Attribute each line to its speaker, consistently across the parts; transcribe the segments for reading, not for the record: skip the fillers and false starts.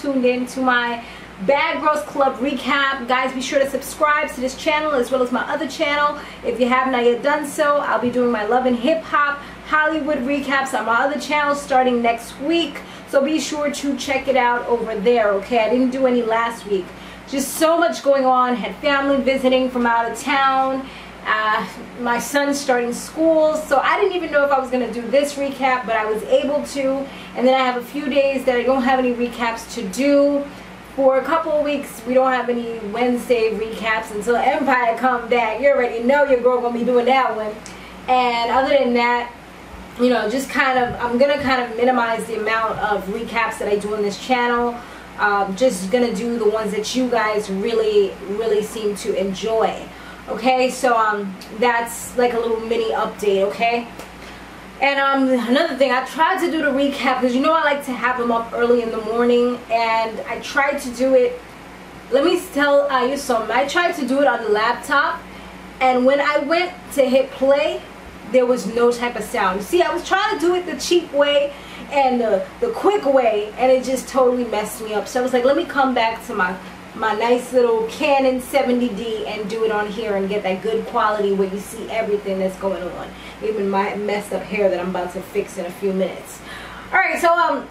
Speaker 1: tuned in to my Bad Girls Club recap. Guys, be sure to subscribe to this channel as well as my other channel. If you have not yet done so, I'll be doing my Love and Hip Hop Hollywood recaps on my other channel starting next week. So be sure to check it out over there, okay? I didn't do any last week. Just so much going on. Had family visiting from out of town. My son's starting school, so I didn't even know if I was going to do this recap, but I was able to. And then I have a few days that I don't have any recaps to do. For a couple of weeks, we don't have any Wednesday recaps until Empire come back. You already know your girl going to be doing that one. And other than that, you know, just kind of, I'm going to kind of minimize the amount of recaps that I do on this channel. Just going to do the ones that you guys really seem to enjoy. Okay, so that's like a little mini update, okay? And another thing, I tried to do the recap because you know I like to have them up early in the morning, and I tried to do it. Let me tell you something. I tried to do it on the laptop, and when I went to hit play, there was no type of sound. See, I was trying to do it the cheap way and the quick way, and it just totally messed me up. So I was like, let me come back to my nice little Canon 70D and do it on here and get that good quality where you see everything that's going on, even my messed up hair that I'm about to fix in a few minutes. Alright, so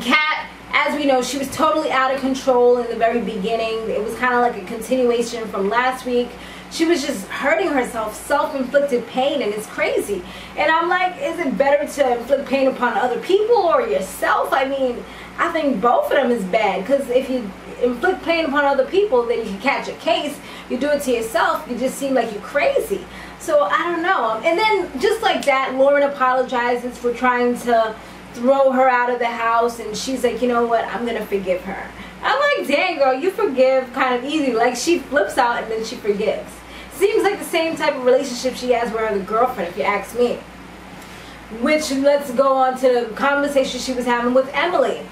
Speaker 1: Kat, as we know, she was totally out of control in the very beginning. It was kind of like a continuation from last week. She was just hurting herself, self-inflicted pain, and it's crazy. And I'm like, is it better to inflict pain upon other people or yourself? I mean, I think both of them is bad, because if you inflict pain upon other people, then you can catch a case. You do it to yourself, you just seem like you're crazy. So I don't know. And then just like that, Lauren apologizes for trying to throw her out of the house, and she's like, you know what, I'm gonna forgive her. I'm like, dang girl, you forgive kind of easy. Like, she flips out and then she forgives. Seems like the same type of relationship she has with her girlfriend, if you ask me. Which, let's go on to the conversation she was having with Emily.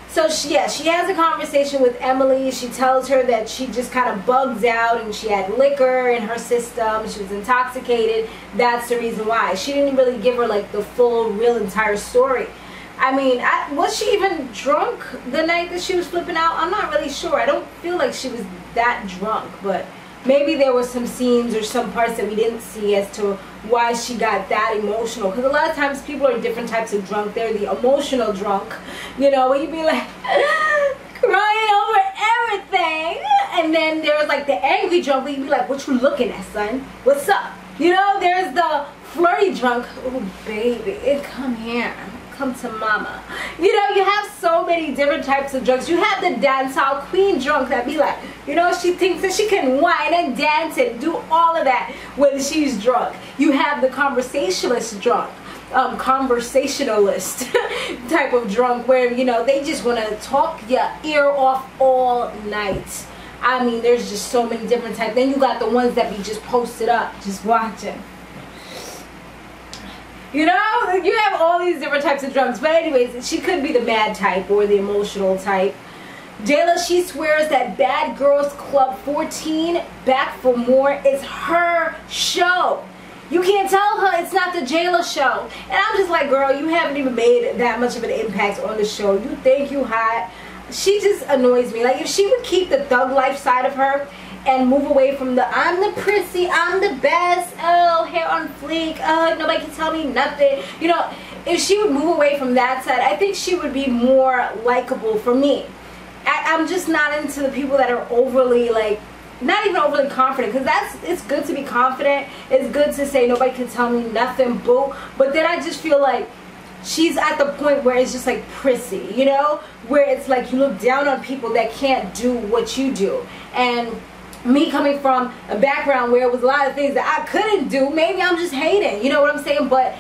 Speaker 1: So she has a conversation with Emily. She tells her that she just kind of bugs out and she had liquor in her system. She was intoxicated. That's the reason why. She didn't really give her like the full, real, entire story. I mean, was she even drunk the night that she was flipping out? I'm not really sure. I don't feel like she was that drunk, but maybe there were some scenes or some parts that we didn't see as to why she got that emotional. Because a lot of times people are different types of drunk. They're the emotional drunk, you know, where you be like crying over everything. And then there's like the angry drunk where you be like, what you looking at, son? What's up? You know, there's the flirty drunk. Oh, baby, come here. Come to mama. You know, you have so many different types of drunks. You have the dancehall queen drunk that be like, you know, she thinks that she can whine and dance and do all of that when she's drunk. You have the conversationalist drunk, conversationalist type of drunk where, you know, they just want to talk your ear off all night. I mean, there's just so many different types. Then you got the ones that be just posted up, just watching. You know, you have all these different types of drunks. But anyways, she could be the mad type or the emotional type. Jela, she swears that Bad Girls Club 14, Back for More, is her show. You can't tell her it's not the Jela show. And I'm just like, girl, you haven't even made that much of an impact on the show. You think you hot. She just annoys me. Like, if she would keep the thug life side of her and move away from the I'm the prissy, I'm the best, oh, hair on fleek, oh, nobody can tell me nothing. You know, if she would move away from that side, I think she would be more likable for me. I'm just not into the people that are overly, like, not even overly confident, because it's good to be confident. It's good to say nobody can tell me nothing, boo. But then I just feel like she's at the point where it's just like prissy, you know, where it's like you look down on people that can't do what you do. And me coming from a background where it was a lot of things that I couldn't do, maybe I'm just hating, you know what I'm saying? But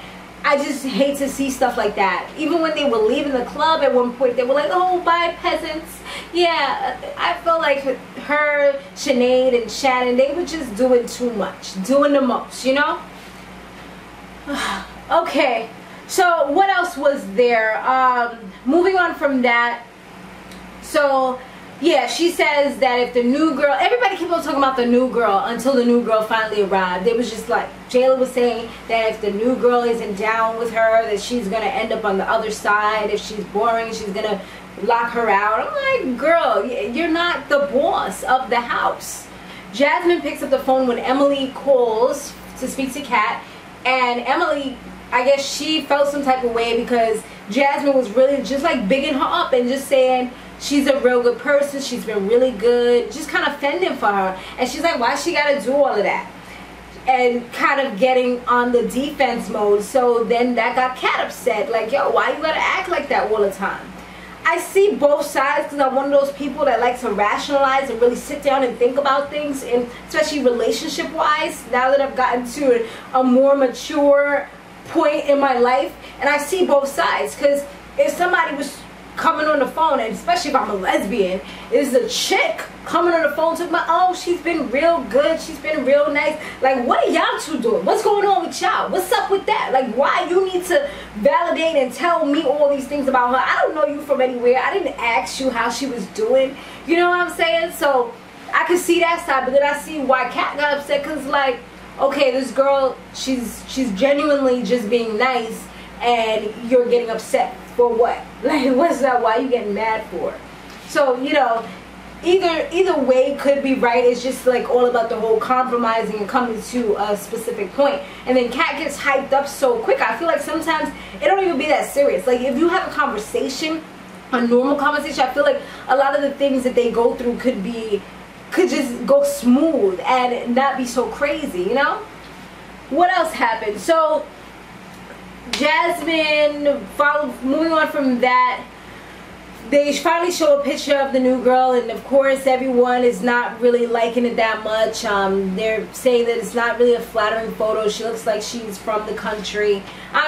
Speaker 1: I just hate to see stuff like that. Even when they were leaving the club at one point, they were like, oh, bye, peasants. Yeah, I felt like her, Sinead, and Shannon, they were just doing too much, doing the most, you know? Okay, so what else was there? Moving on from that, so yeah, she says that if the new girl, everybody kept on talking about the new girl until the new girl finally arrived. It was just like, Jela was saying that if the new girl isn't down with her, that she's going to end up on the other side. If she's boring, she's going to lock her out. I'm like, girl, you're not the boss of the house. Jasmine picks up the phone when Emily calls to speak to Kat, and Emily, I guess she felt some type of way because Jasmine was really just like bigging her up and just saying she's a real good person, she's been really good, just kind of fending for her. And she's like, why she gotta do all of that? And kind of getting on the defense mode. So then that got Kat upset, like, yo, why you gotta act like that all the time? I see both sides because I'm one of those people that likes to rationalize and really sit down and think about things, and especially relationship wise, now that I've gotten to a more mature point in my life. And I see both sides, because if somebody was coming on the phone, and especially if I'm a lesbian, is a chick coming on the phone talking about, oh, she's been real good, she's been real nice, like, what are y'all two doing? What's going on with y'all? What's up with that? Like, why you need to validate and tell me all these things about her? I don't know you from anywhere. I didn't ask you how she was doing. You know what I'm saying? So I could see that side, but then I see why Kat got upset, because, like, okay, this girl, she's genuinely just being nice, and you're getting upset for what? Like, what's that? Why are you getting mad for? So, you know, either way could be right. It's just like all about the whole compromising and coming to a specific point. And then Kat gets hyped up so quick. I feel like sometimes it don't even be that serious. Like, if you have a conversation, a normal conversation, I feel like a lot of the things that they go through could just go smooth and not be so crazy, you know? What else happened? So Jasmine, moving on from that, they finally show a picture of the new girl, and of course everyone is not really liking it that much. They're saying that it's not really a flattering photo. She looks like she's from the country.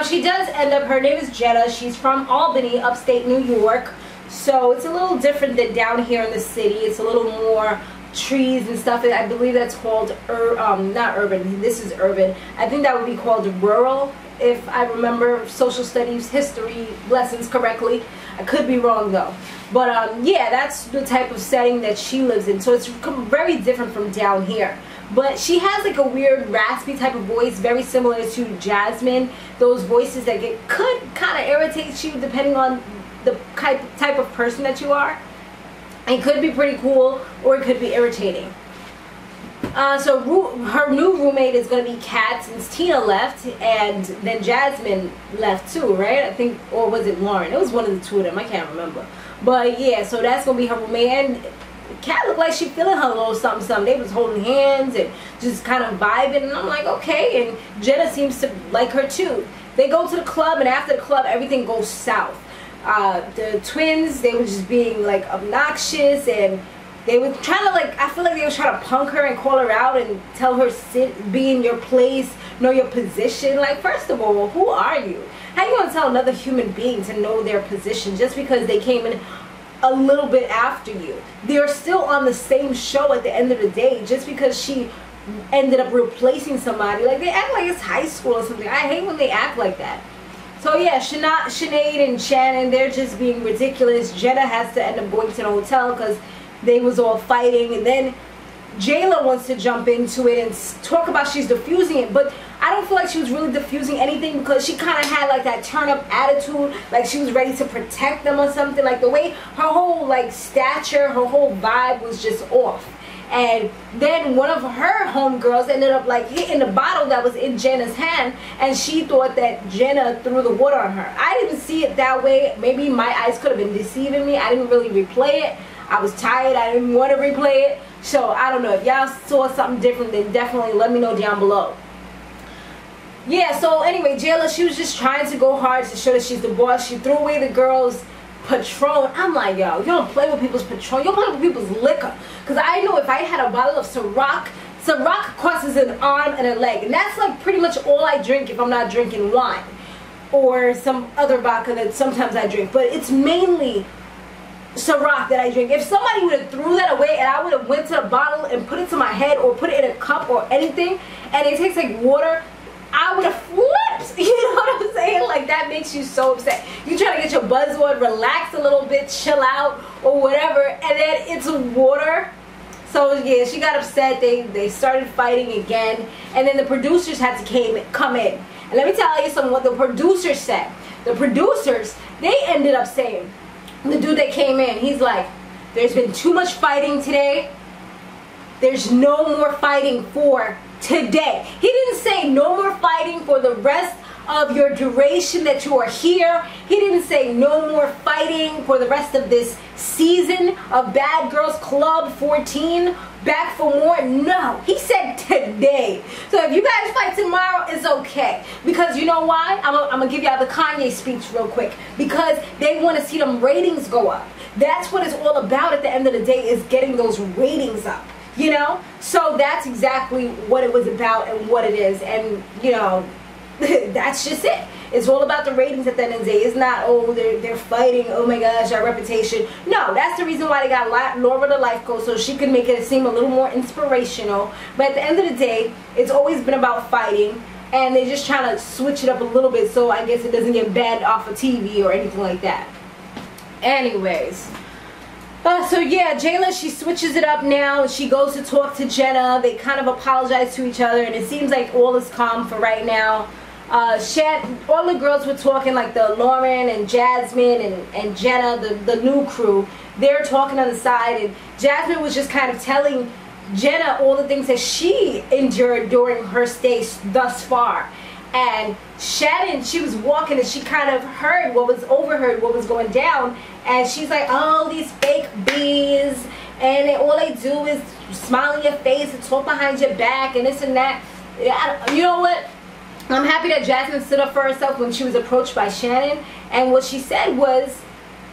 Speaker 1: She does end up, her name is Jela. She's from Albany, upstate New York. So it's a little different than down here in the city. It's a little more trees and stuff. I believe that's called, not urban, this is urban. I think that would be called rural, if I remember social studies history lessons correctly. I could be wrong though. But yeah, that's the type of setting that she lives in. So it's very different from down here. But she has like a weird raspy type of voice, very similar to Jasmine. Those voices that could kind of irritate you depending on the type of person that you are. It could be pretty cool, or it could be irritating. So her new roommate is going to be Kat, since Tina left, and then Jasmine left too, right? I think, or was it Lauren? It was one of the two of them. I can't remember. But yeah, so that's going to be her roommate. And Kat looked like she feeling her little something, something. They was holding hands and just kind of vibing. And I'm like, okay. And Jenna seems to like her too. They go to the club, and after the club, everything goes south. The twins, they were just being like obnoxious, and they were trying to, like, I feel like they were trying to punk her and call her out and tell her be in your place, know your position. Like, first of all, who are you? How you gonna tell another human being to know their position just because they came in a little bit after you? They're still on the same show at the end of the day, just because she ended up replacing somebody. Like, they act like it's high school or something. I hate when they act like that. So yeah, Sinead and Shannon, they're just being ridiculous. Jenna has to end up going to the hotel because they was all fighting, and then Jela wants to jump into it and talk about she's diffusing it, but I don't feel like she was really diffusing anything, because she kind of had like that turn up attitude, like she was ready to protect them or something. Like the way her whole like stature, her whole vibe was just off. And then one of her homegirls ended up like hitting the bottle that was in Jenna's hand, and she thought that Jenna threw the water on her. I didn't see it that way. Maybe my eyes could have been deceiving me. I didn't really replay it. I was tired. I didn't want to replay it. So I don't know. If y'all saw something different, then definitely let me know down below. Yeah, so anyway, Jela, she was just trying to go hard to show that she's the boss. She threw away the girls' Patron. I'm like, yo, you don't play with people's Patron. You don't play with people's liquor. Because I know if I had a bottle of Ciroc costs an arm and a leg. And that's like pretty much all I drink if I'm not drinking wine. Or some other vodka that sometimes I drink. But it's mainly Ciroc that I drink. If somebody would have threw that away and I would have went to a bottle and put it to my head or put it in a cup or anything, and it tastes like water, I would have flipped. You know what I'm saying? Like, that makes you so upset. You try to get your buzz on, relax a little bit, chill out or whatever, and then it's water. So yeah, she got upset. They started fighting again, and then the producers had to come in. And let me tell you something, what the producers said. The producers, they ended up saying, the dude that came in, he's like, there's been too much fighting today. There's no more fighting for today. He didn't say no more fighting for the rest of your duration that you are here. He didn't say no more fighting for the rest of this season of Bad Girls Club 14. Back for more. No, he said today. So if you guys fight tomorrow, it's okay. Because you know why? I'm gonna give y'all the Kanye speech real quick. Because they want to see them ratings go up. That's what it's all about at the end of the day, is getting those ratings up. You know? So that's exactly what it was about and what it is. And you know, that's just it. It's all about the ratings at the end of the day. It's not, oh, they're fighting, oh my gosh, our reputation. No, that's the reason why they got Laura the life coach, so she could make it seem a little more inspirational. But at the end of the day, it's always been about fighting, and they're just trying to switch it up a little bit so I guess it doesn't get banned off of TV or anything like that. Anyways. So yeah, Jela, she switches it up now, and she goes to talk to Jenna. They kind of apologize to each other, and it seems like all is calm for right now. All the girls were talking, like the Lauren and Jasmine and Jenna, the new crew. They're talking on the side, and Jasmine was just kind of telling Jenna all the things that she endured during her stay thus far. And Shannon, she was walking, and she kind of overheard what was going down, and she's like, oh, these fake bees, and all they do is smile in your face and talk behind your back and this and that. You know what? I'm happy that Jasmine stood up for herself when she was approached by Shannon, and what she said was,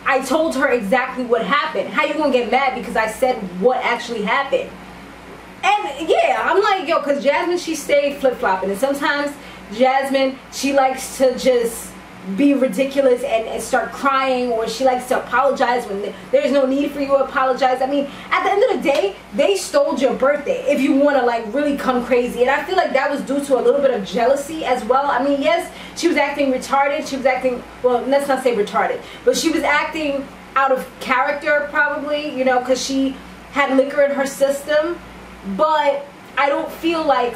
Speaker 1: I told her exactly what happened. How you gonna get mad because I said what actually happened? And yeah, I'm like, yo, because Jasmine, she stayed flip-flopping, and sometimes Jasmine, she likes to just be ridiculous and start crying, or she likes to apologize when there's no need for you to apologize. I mean, at the end of the day, they stole your birthday if you want to like really come crazy. And I feel like that was due to a little bit of jealousy as well. I mean, yes, she was acting retarded. She was acting, well, let's not say retarded, but she was acting out of character probably, you know, because she had liquor in her system. But I don't feel like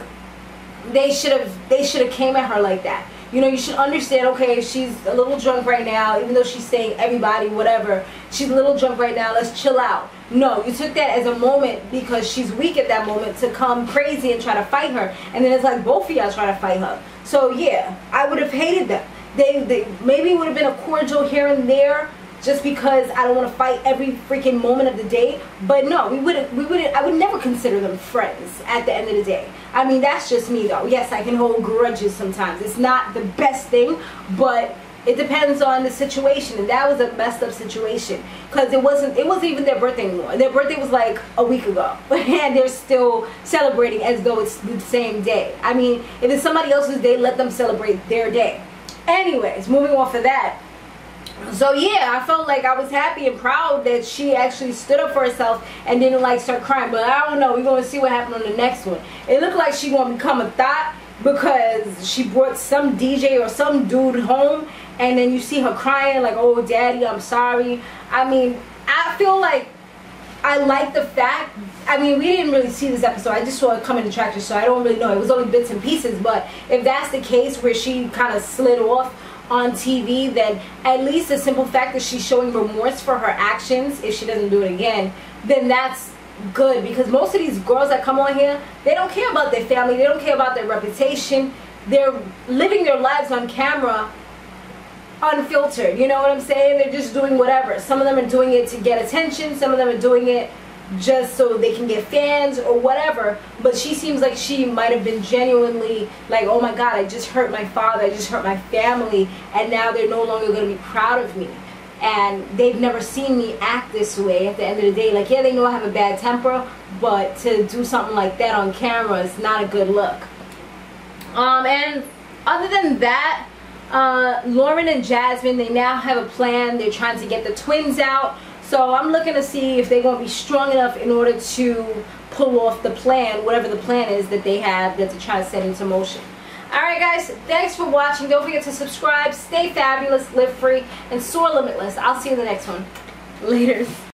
Speaker 1: they should have came at her like that. You know, you should understand, okay, she's a little drunk right now, even though she's saying everybody, whatever, she's a little drunk right now, let's chill out. No, you took that as a moment because she's weak at that moment to come crazy and try to fight her. And then it's like both of y'all trying to fight her. So yeah, I would have hated them. They maybe it would have been a cordial here and there, just because I don't want to fight every freaking moment of the day. But no, I would never consider them friends at the end of the day. I mean, that's just me though. Yes, I can hold grudges sometimes. It's not the best thing, but it depends on the situation. And that was a messed up situation, because it wasn't even their birthday anymore. Their birthday was like a week ago, and they're still celebrating as though it's the same day. I mean, if it's somebody else's day, let them celebrate their day. Anyways, moving off of that. So yeah, I felt like I was happy and proud that she actually stood up for herself and didn't like start crying. But I don't know, we're going to see what happened on the next one. It looked like she going to become a thought, because she brought some DJ or some dude home, and then you see her crying like, oh daddy, I'm sorry. I mean, I feel like I like the fact, I mean, we didn't really see this episode. I just saw it come in the tractor, so I don't really know. It was only bits and pieces. But if that's the case where she kind of slid off on TV, then at least the simple fact that she's showing remorse for her actions, if she doesn't do it again, then that's good. Because most of these girls that come on here, they don't care about their family, they don't care about their reputation. They're living their lives on camera unfiltered, you know what I'm saying? They're just doing whatever. Some of them are doing it to get attention, some of them are doing it just so they can get fans or whatever. But she seems like she might have been genuinely like, oh my god, I just hurt my father, I just hurt my family, and now they're no longer going to be proud of me. And they've never seen me act this way. At the end of the day, like, yeah, they know I have a bad temper, but to do something like that on camera is not a good look. And other than that, Lauren and Jasmine, they now have a plan. They're trying to get the twins out. So I'm looking to see if they're going to be strong enough in order to pull off the plan, whatever the plan is that they have that they're trying to set into motion. Alright guys, thanks for watching. Don't forget to subscribe. Stay fabulous, live free, and soar limitless. I'll see you in the next one. Laters.